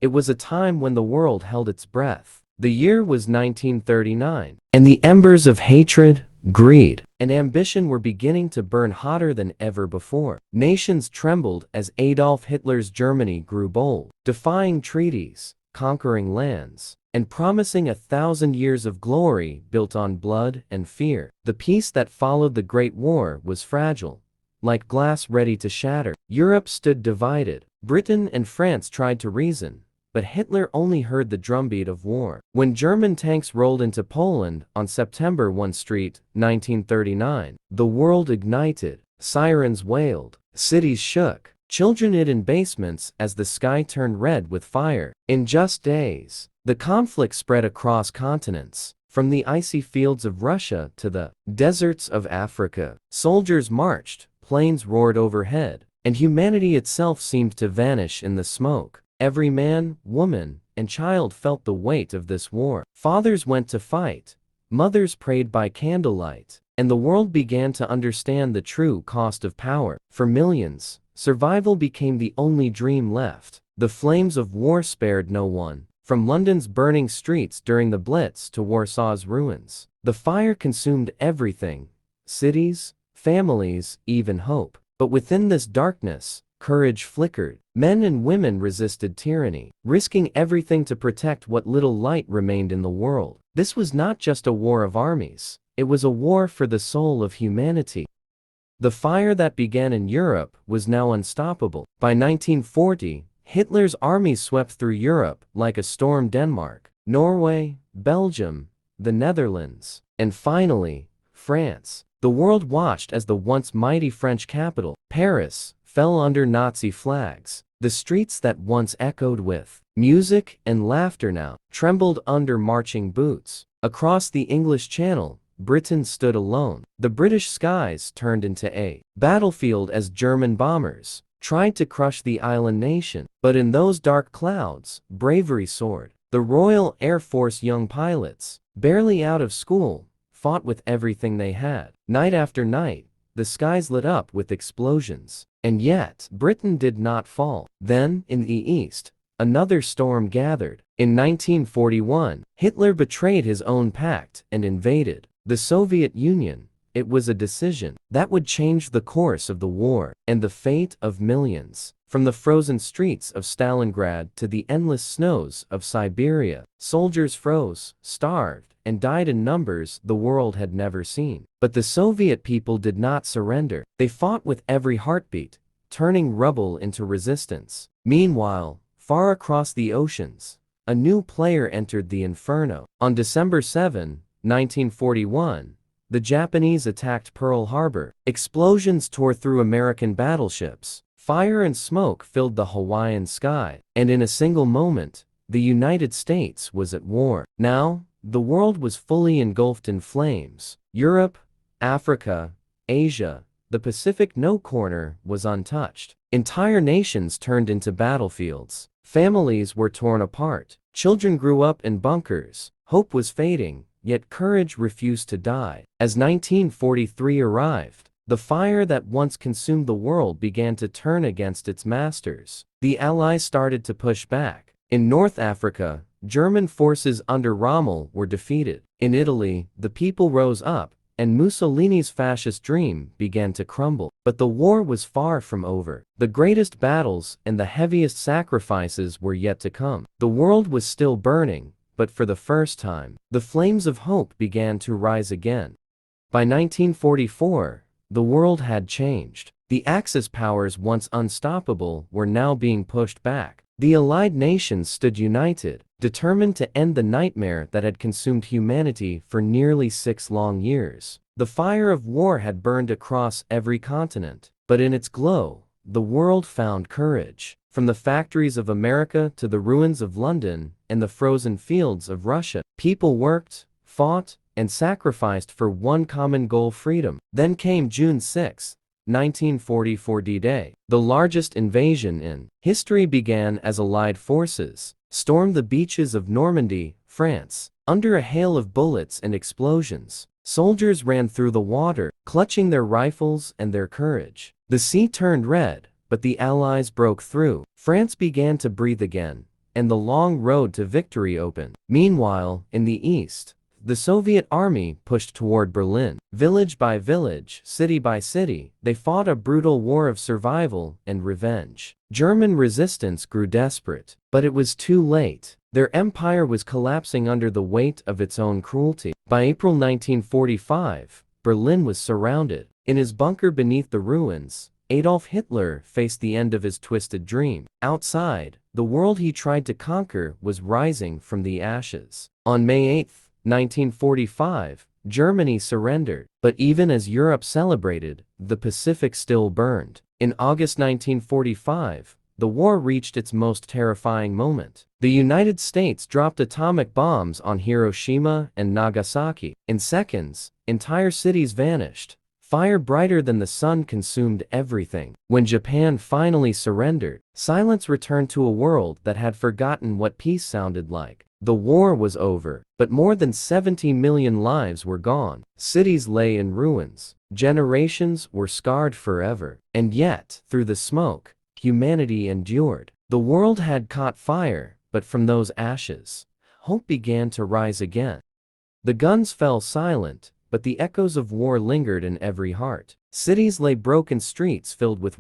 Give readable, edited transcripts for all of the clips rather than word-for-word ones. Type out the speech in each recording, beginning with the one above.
It was a time when the world held its breath. The year was 1939, and the embers of hatred, greed, and ambition were beginning to burn hotter than ever before. Nations trembled as Adolf Hitler's Germany grew bold, defying treaties, conquering lands, and promising 1,000 years of glory built on blood and fear. The peace that followed the Great War was fragile, like glass ready to shatter. Europe stood divided. Britain and France tried to reason, but Hitler only heard the drumbeat of war. When German tanks rolled into Poland on September 1 Street, 1939, the world ignited. Sirens wailed, cities shook, children hid in basements as the sky turned red with fire. In just days, the conflict spread across continents. From the icy fields of Russia to the deserts of Africa, soldiers marched, planes roared overhead, and humanity itself seemed to vanish in the smoke. Every man, woman, and child felt the weight of this war. Fathers went to fight, mothers prayed by candlelight, and the world began to understand the true cost of power. For millions, survival became the only dream left. The flames of war spared no one, from London's burning streets during the Blitz to Warsaw's ruins. The fire consumed everything: cities, families, even hope. But within this darkness, courage flickered. Men and women resisted tyranny, risking everything to protect what little light remained in the world. This was not just a war of armies, it was a war for the soul of humanity. The fire that began in Europe was now unstoppable. By 1940, Hitler's armies swept through Europe like a storm. Denmark, Norway, Belgium, the Netherlands, and finally, France. The world watched as the once mighty French capital, Paris, fell under Nazi flags. The streets that once echoed with music and laughter now trembled under marching boots. Across the English Channel, Britain stood alone. The British skies turned into a battlefield as German bombers tried to crush the island nation. But in those dark clouds, bravery soared. The Royal Air Force young pilots, barely out of school, fought with everything they had. Night after night, the skies lit up with explosions. And yet, Britain did not fall. Then, in the east, another storm gathered. In 1941, Hitler betrayed his own pact and invaded the Soviet Union. It was a decision that would change the course of the war and the fate of millions. From the frozen streets of Stalingrad to the endless snows of Siberia, soldiers froze, starved, and died in numbers the world had never seen. But the Soviet people did not surrender. They fought with every heartbeat, turning rubble into resistance. Meanwhile, far across the oceans, a new player entered the inferno. On December 7, 1941, the Japanese attacked Pearl Harbor. Explosions tore through American battleships. Fire and smoke filled the Hawaiian sky. And in a single moment, the United States was at war. Now, the world was fully engulfed in flames. Europe, Africa, Asia, the Pacific, no corner was untouched. Entire nations turned into battlefields. Families were torn apart. Children grew up in bunkers. Hope was fading, yet courage refused to die. As 1943 arrived, the fire that once consumed the world began to turn against its masters. The Allies started to push back. In North Africa, German forces under Rommel were defeated. In Italy, the people rose up, and Mussolini's fascist dream began to crumble. But the war was far from over. The greatest battles and the heaviest sacrifices were yet to come. The world was still burning, but for the first time, the flames of hope began to rise again. By 1944, the world had changed. The Axis powers, once unstoppable, were now being pushed back. The Allied nations stood united, determined to end the nightmare that had consumed humanity for nearly 6 long years. The fire of war had burned across every continent, but in its glow, the world found courage. From the factories of America to the ruins of London and the frozen fields of Russia, people worked, fought, and sacrificed for one common goal: freedom. Then came June 6, 1944 D-Day. The largest invasion in history began as Allied forces stormed the beaches of Normandy, France. Under a hail of bullets and explosions, soldiers ran through the water, clutching their rifles and their courage. The sea turned red, but the Allies broke through. France began to breathe again, and the long road to victory opened. Meanwhile, in the east, the Soviet army pushed toward Berlin. Village by village, city by city, they fought a brutal war of survival and revenge. German resistance grew desperate, but it was too late. Their empire was collapsing under the weight of its own cruelty. By April 1945, Berlin was surrounded. In his bunker beneath the ruins, Adolf Hitler faced the end of his twisted dream. Outside, the world he tried to conquer was rising from the ashes. On May 8, 1945, Germany surrendered. But even as Europe celebrated, the Pacific still burned. In August 1945, the war reached its most terrifying moment. The United States dropped atomic bombs on Hiroshima and Nagasaki. In seconds, entire cities vanished. Fire brighter than the sun consumed everything. When Japan finally surrendered, silence returned to a world that had forgotten what peace sounded like. The war was over, but more than 70 million lives were gone. Cities lay in ruins. Generations were scarred forever. And yet, through the smoke, humanity endured. The world had caught fire, but from those ashes, hope began to rise again. The guns fell silent, but the echoes of war lingered in every heart. Cities lay broken streets filled with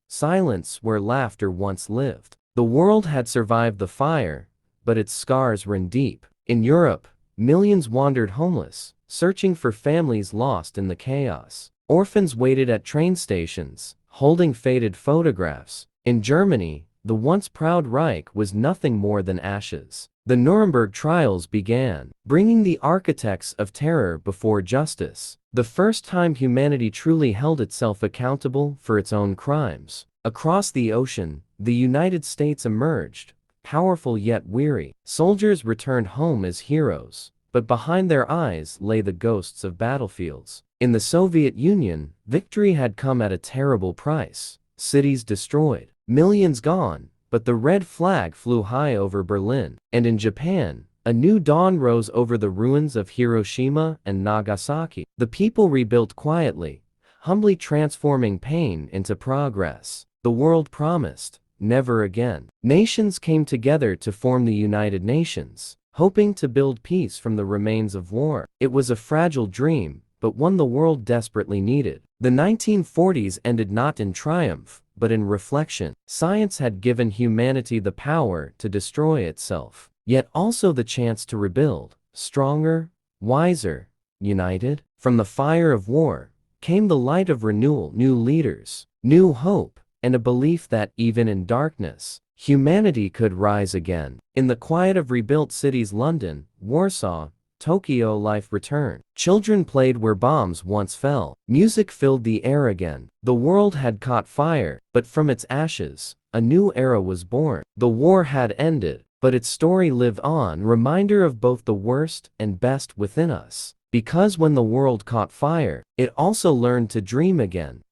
silence where laughter once lived. The world had survived the fire, but its scars ran deep. In Europe, millions wandered homeless, searching for families lost in the chaos. Orphans waited at train stations, holding faded photographs. In Germany, the once proud Reich was nothing more than ashes. The Nuremberg trials began, bringing the architects of terror before justice. The first time humanity truly held itself accountable for its own crimes. Across the ocean, the United States emerged, powerful yet weary. Soldiers returned home as heroes, but behind their eyes lay the ghosts of battlefields. In the Soviet Union, victory had come at a terrible price. Cities destroyed, millions gone, but the red flag flew high over Berlin. And in Japan, a new dawn rose over the ruins of Hiroshima and Nagasaki. The people rebuilt quietly, humbly transforming pain into progress. The world promised, never again. Nations came together to form the United Nations, hoping to build peace from the remains of war. It was a fragile dream, but one the world desperately needed. The 1940s ended not in triumph, but in reflection. Science had given humanity the power to destroy itself, yet also the chance to rebuild, stronger, wiser, united. From the fire of war came the light of renewal, new leaders, new hope, and a belief that, even in darkness, humanity could rise again. In the quiet of rebuilt cities London, Warsaw, Tokyo, life returned. Children played where bombs once fell. Music filled the air again. The world had caught fire, but from its ashes, a new era was born. The war had ended, but its story lived on, reminder of both the worst and best within us. Because when the world caught fire, it also learned to dream again.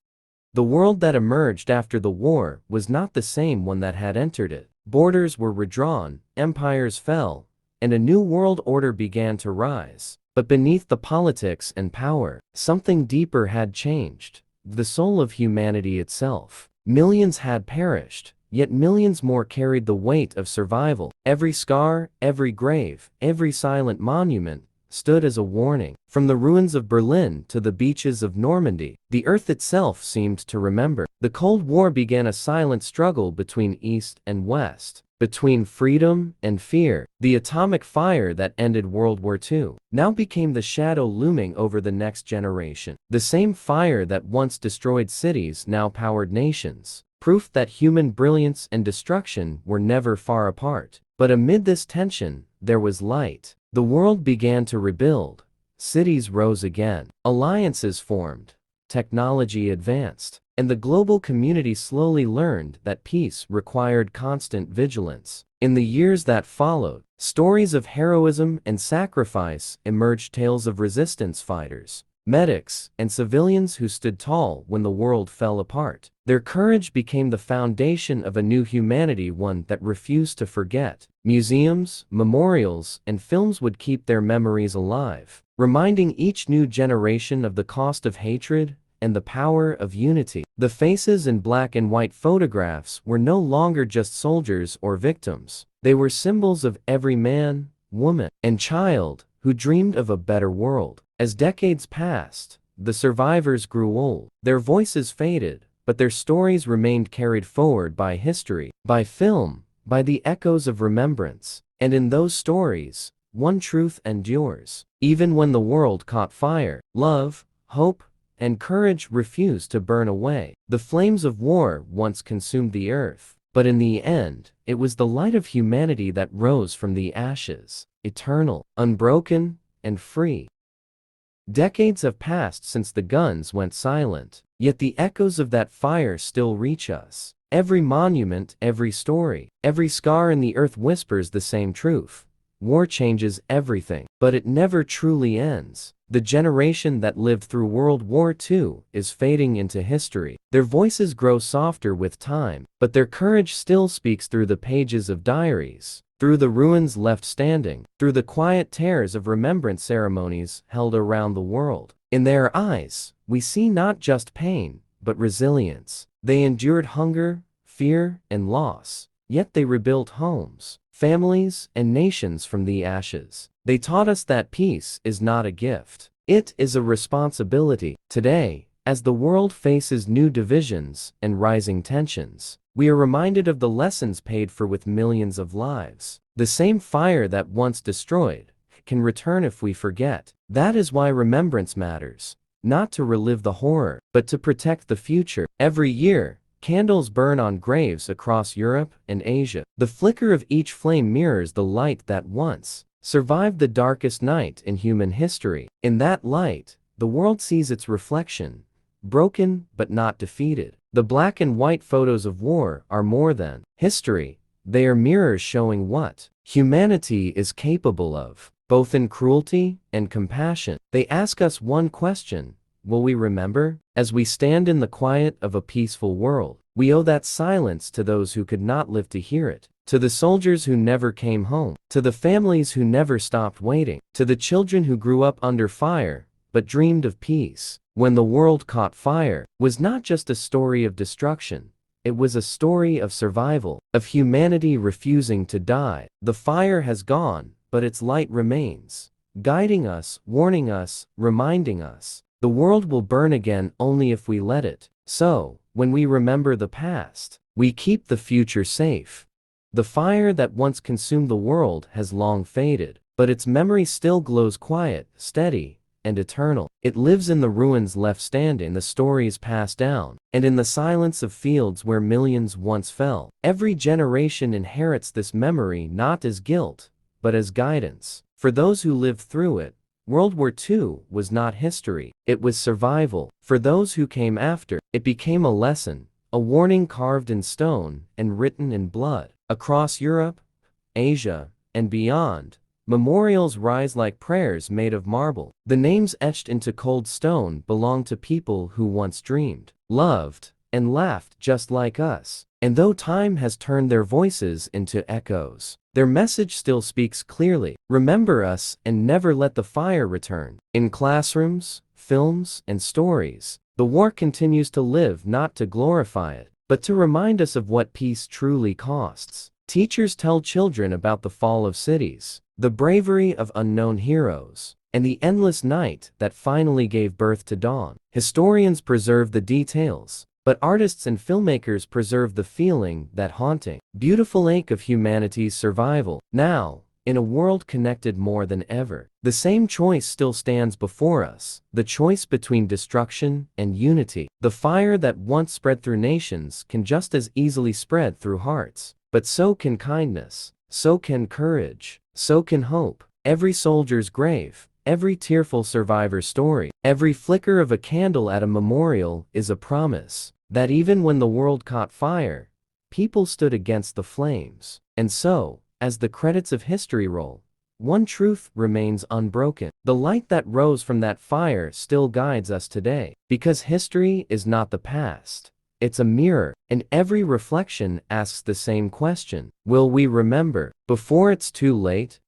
The world that emerged after the war was not the same one that had entered it. Borders were redrawn, empires fell, and a new world order began to rise. But beneath the politics and power, something deeper had changed. The soul of humanity itself. Millions had perished, yet millions more carried the weight of survival. Every scar, every grave, every silent monument stood as a warning. From the ruins of Berlin to the beaches of Normandy, the earth itself seemed to remember. The Cold War began a silent struggle between East and West, between freedom and fear. The atomic fire that ended World War II now became the shadow looming over the next generation. The same fire that once destroyed cities now powered nations, proof that human brilliance and destruction were never far apart. But amid this tension, there was light. The world began to rebuild. Cities rose again. Alliances formed. Technology advanced. And the global community slowly learned that peace required constant vigilance. In the years that followed, stories of heroism and sacrifice emerged, tales of resistance fighters, medics, and civilians who stood tall when the world fell apart. Their courage became the foundation of a new humanity, one that refused to forget. Museums, memorials, and films would keep their memories alive, reminding each new generation of the cost of hatred, and the power of unity. The faces in black and white photographs were no longer just soldiers or victims. They were symbols of every man, woman, and child who dreamed of a better world. As decades passed, the survivors grew old. Their voices faded, but their stories remained carried forward by history, by film, by the echoes of remembrance. And in those stories, one truth endures. Even when the world caught fire, love, hope, and courage refused to burn away. The flames of war once consumed the earth, but in the end, it was the light of humanity that rose from the ashes, eternal, unbroken, and free. Decades have passed since the guns went silent, yet the echoes of that fire still reach us. Every monument, every story, every scar in the earth whispers the same truth. War changes everything, but it never truly ends. The generation that lived through World War II is fading into history. Their voices grow softer with time, but their courage still speaks through the pages of diaries, through the ruins left standing, through the quiet tears of remembrance ceremonies held around the world. In their eyes, we see not just pain, but resilience. They endured hunger, fear, and loss, yet they rebuilt homes, families, and nations from the ashes. They taught us that peace is not a gift. It is a responsibility. Today, as the world faces new divisions and rising tensions, we are reminded of the lessons paid for with millions of lives. The same fire that once destroyed can return if we forget. That is why remembrance matters. Not to relive the horror, but to protect the future. Every year, candles burn on graves across Europe and Asia. The flicker of each flame mirrors the light that once survived the darkest night in human history. In that light, the world sees its reflection, broken but not defeated. The black and white photos of war are more than history. They are mirrors showing what humanity is capable of, both in cruelty and compassion. They ask us one question: will we remember? As we stand in the quiet of a peaceful world, we owe that silence to those who could not live to hear it, to the soldiers who never came home, to the families who never stopped waiting, to the children who grew up under fire but dreamed of peace. When the world caught fire was not just a story of destruction. It was a story of survival, of humanity refusing to die. The fire has gone, but its light remains, guiding us, warning us, reminding us. The world will burn again only if we let it. So, when we remember the past, we keep the future safe. The fire that once consumed the world has long faded, but its memory still glows quiet, steady, and eternal. It lives in the ruins left standing, the stories passed down, and in the silence of fields where millions once fell. Every generation inherits this memory not as guilt, but as guidance. For those who lived through it, World War II was not history, it was survival. For those who came after, it became a lesson, a warning carved in stone and written in blood. Across Europe, Asia, and beyond, memorials rise like prayers made of marble. The names etched into cold stone belong to people who once dreamed, loved, and laughed just like us. And though time has turned their voices into echoes, their message still speaks clearly. Remember us and never let the fire return. In classrooms, films, and stories, the war continues to live, not to glorify it, but to remind us of what peace truly costs. Teachers tell children about the fall of cities, the bravery of unknown heroes, and the endless night that finally gave birth to dawn. Historians preserve the details, but artists and filmmakers preserve the feeling, that haunting, beautiful ache of humanity's survival. Now, in a world connected more than ever, the same choice still stands before us, the choice between destruction and unity. The fire that once spread through nations can just as easily spread through hearts, but so can kindness, so can courage, so can hope. Every soldier's grave, every tearful survivor's story, every flicker of a candle at a memorial is a promise that even when the world caught fire, people stood against the flames. And so, as the credits of history roll, one truth remains unbroken. The light that rose from that fire still guides us today. Because history is not the past, it's a mirror, and every reflection asks the same question: will we remember before it's too late?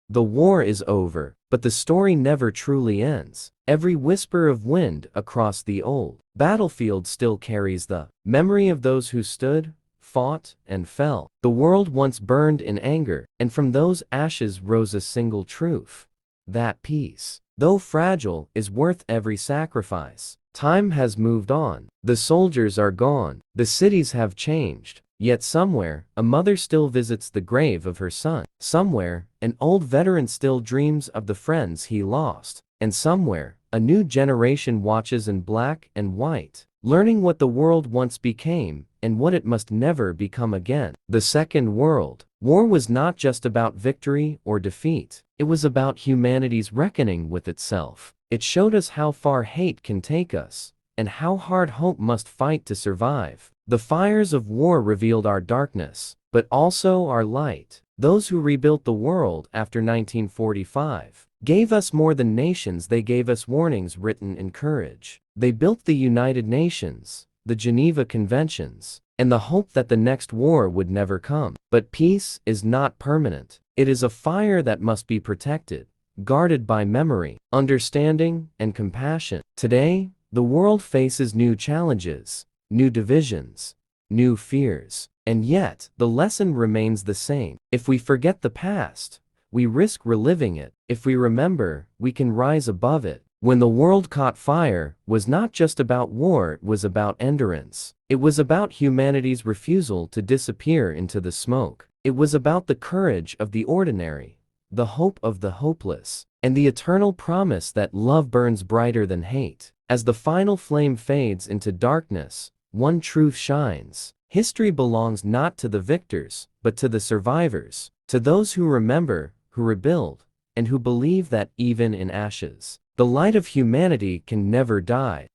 The war is over, But the story never truly ends. Every whisper of wind across the old battlefield still carries the memory of those who stood, fought, and fell. The world once burned in anger, and from those ashes rose a single truth: that peace, though fragile, is worth every sacrifice. Time has moved on. The soldiers are gone. The cities have changed. Yet somewhere, a mother still visits the grave of her son. Somewhere, an old veteran still dreams of the friends he lost. And somewhere, a new generation watches in black and white, learning what the world once became and what it must never become again. The Second World War was not just about victory or defeat. It was about humanity's reckoning with itself. It showed us how far hate can take us, and how hard hope must fight to survive. The fires of war revealed our darkness, but also our light. Those who rebuilt the world after 1945 gave us more than nations. They gave us warnings written in courage. They built the United Nations, the Geneva Conventions, and the hope that the next war would never come. But peace is not permanent. It is a fire that must be protected, guarded by memory, understanding, and compassion. Today, the world faces new challenges, new divisions, new fears. And yet, the lesson remains the same. If we forget the past, we risk reliving it. If we remember, we can rise above it. When the world caught fire was not just about war, it was about endurance. It was about humanity's refusal to disappear into the smoke. It was about the courage of the ordinary, the hope of the hopeless, and the eternal promise that love burns brighter than hate. As the final flame fades into darkness, one truth shines. History belongs not to the victors, but to the survivors, to those who remember, who rebuild, and who believe that even in ashes, the light of humanity can never die.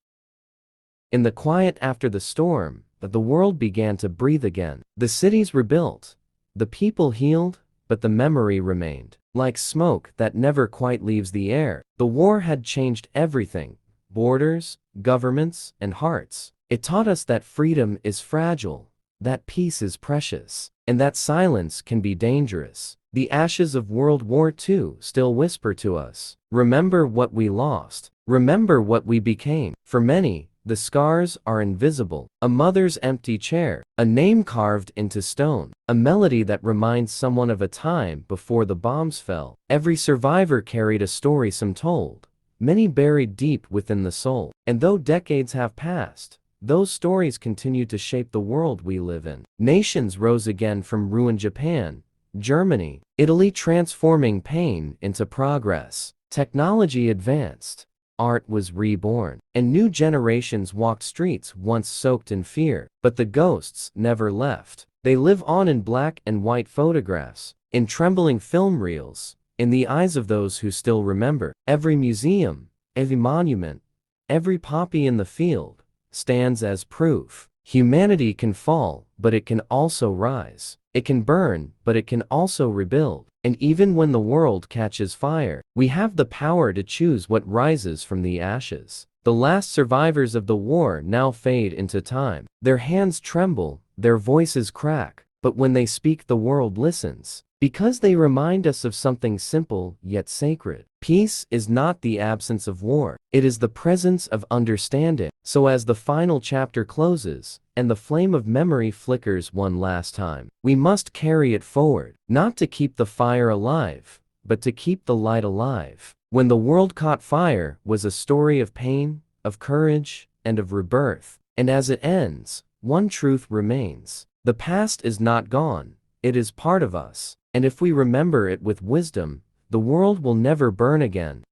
In the quiet after the storm, the world began to breathe again. The cities rebuilt, the people healed, but the memory remained. Like smoke that never quite leaves the air, the war had changed everything: borders, governments, and hearts. It taught us that freedom is fragile, that peace is precious, and that silence can be dangerous. The ashes of World War II still whisper to us, remember what we lost, remember what we became. For many, the scars are invisible: a mother's empty chair, a name carved into stone, a melody that reminds someone of a time before the bombs fell. Every survivor carried a story, some told, many buried deep within the soul. And though decades have passed, those stories continue to shape the world we live in. Nations rose again from ruin: Japan, Germany, Italy, transforming pain into progress. Technology advanced, art was reborn, and new generations walked streets once soaked in fear. But the ghosts never left. They live on in black and white photographs, in trembling film reels, in the eyes of those who still remember. Every museum, every monument, every poppy in the field stands as proof. Humanity can fall, but it can also rise. It can burn, but it can also rebuild. And even when the world catches fire, we have the power to choose what rises from the ashes. The last survivors of the war now fade into time. Their hands tremble, their voices crack, but when they speak, the world listens, because they remind us of something simple yet sacred. Peace is not the absence of war, it is the presence of understanding. So as the final chapter closes, and the flame of memory flickers one last time, we must carry it forward, not to keep the fire alive, but to keep the light alive. When the world caught fire was a story of pain, of courage, and of rebirth. And as it ends, one truth remains: the past is not gone, it is part of us. And if we remember it with wisdom, the world will never burn again.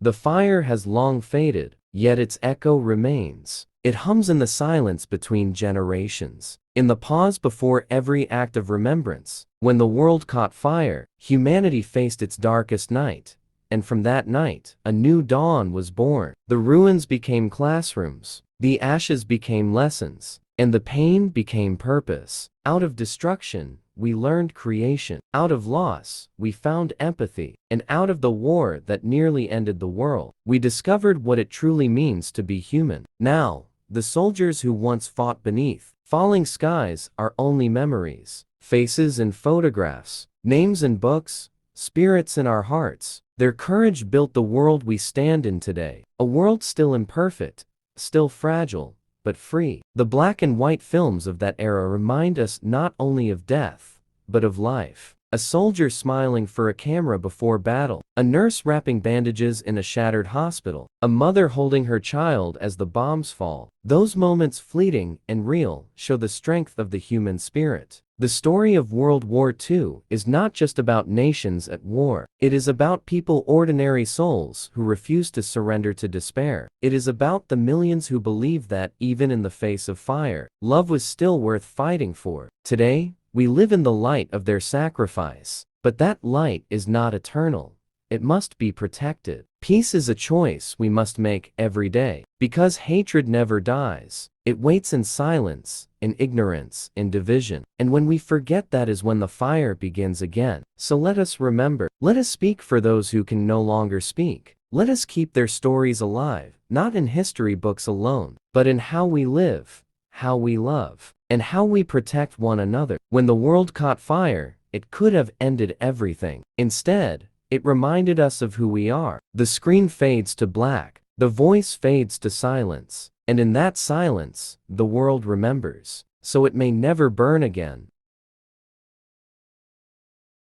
The fire has long faded, yet its echo remains. It hums in the silence between generations, in the pause before every act of remembrance. When the world caught fire, humanity faced its darkest night, and from that night, a new dawn was born. The ruins became classrooms, the ashes became lessons, and the pain became purpose. Out of destruction, we learned creation. Out of loss, we found empathy. And out of the war that nearly ended the world, we discovered what it truly means to be human. Now, the soldiers who once fought beneath falling skies are only memories, faces in photographs, names in books, spirits in our hearts. Their courage built the world we stand in today. A world still imperfect, still fragile, but free. The black and white films of that era remind us not only of death, but of life. A soldier smiling for a camera before battle, a nurse wrapping bandages in a shattered hospital, a mother holding her child as the bombs fall. Those moments, fleeting and real, show the strength of the human spirit. The story of World War II is not just about nations at war. It is about people, ordinary souls, who refuse to surrender to despair. It is about the millions who believe that, even in the face of fire, love was still worth fighting for. Today, we live in the light of their sacrifice. But that light is not eternal. It must be protected. Peace is a choice we must make every day. Because hatred never dies. It waits in silence, in ignorance, in division. And when we forget, that is when the fire begins again. So let us remember. Let us speak for those who can no longer speak. Let us keep their stories alive, not in history books alone, but in how we live, how we love, and how we protect one another. When the world caught fire, it could have ended everything. Instead, it reminded us of who we are. The screen fades to black, the voice fades to silence, and in that silence, the world remembers. So it may never burn again,